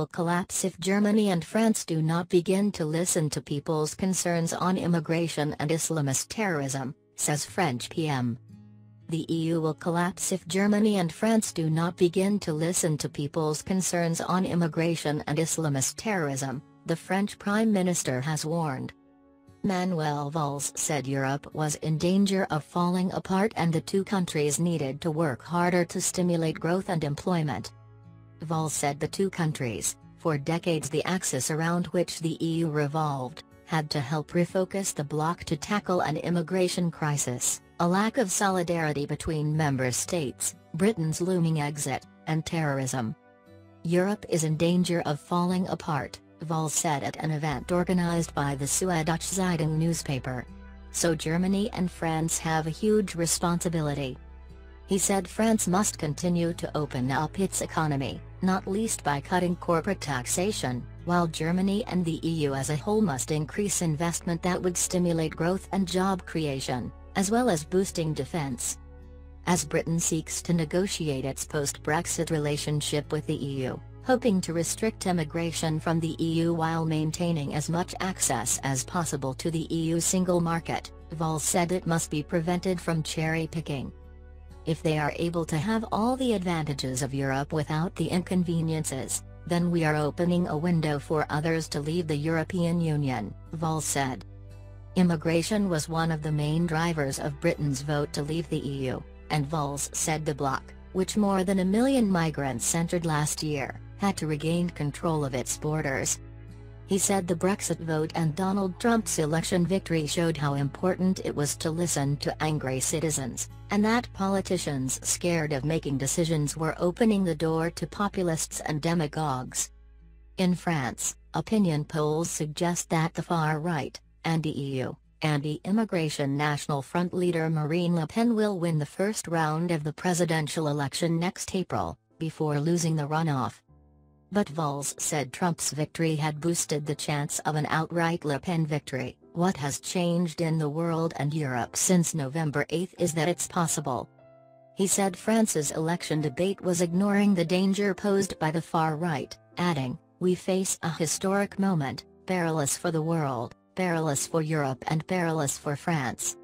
will collapse if Germany and France do not begin to listen to people's concerns on immigration and Islamist terrorism, says French PM. The EU will collapse if Germany and France do not begin to listen to people's concerns on immigration and Islamist terrorism, the French Prime Minister has warned. Manuel Valls said Europe was in danger of falling apart and the two countries needed to work harder to stimulate growth and employment. Valls said the two countries, for decades the axis around which the EU revolved, had to help refocus the bloc to tackle an immigration crisis, a lack of solidarity between member states, Britain's looming exit, and terrorism. Europe is in danger of falling apart, Valls said at an event organized by the Sueddeutsche Zeitung newspaper. So Germany and France have a huge responsibility. He said France must continue to open up its economy, not least by cutting corporate taxation, while Germany and the EU as a whole must increase investment that would stimulate growth and job creation, as well as boosting defense. As Britain seeks to negotiate its post-Brexit relationship with the EU, hoping to restrict immigration from the EU while maintaining as much access as possible to the EU single market, Valls said it must be prevented from cherry-picking. If they are able to have all the advantages of Europe without the inconveniences, then we are opening a window for others to leave the European Union, Valls said. Immigration was one of the main drivers of Britain's vote to leave the EU, and Valls said the bloc, which more than 1 million migrants entered last year, had to regain control of its borders. He said the Brexit vote and Donald Trump's election victory showed how important it was to listen to angry citizens, and that politicians scared of making decisions were opening the door to populists and demagogues. In France, opinion polls suggest that the far-right, anti-EU, anti-immigration National Front leader Marine Le Pen will win the first round of the presidential election next April, before losing the runoff. But Valls said Trump's victory had boosted the chance of an outright Le Pen victory. What has changed in the world and Europe since November 8 is that it's possible. He said France's election debate was ignoring the danger posed by the far right, adding, "We face a historic moment, perilous for the world, perilous for Europe and perilous for France."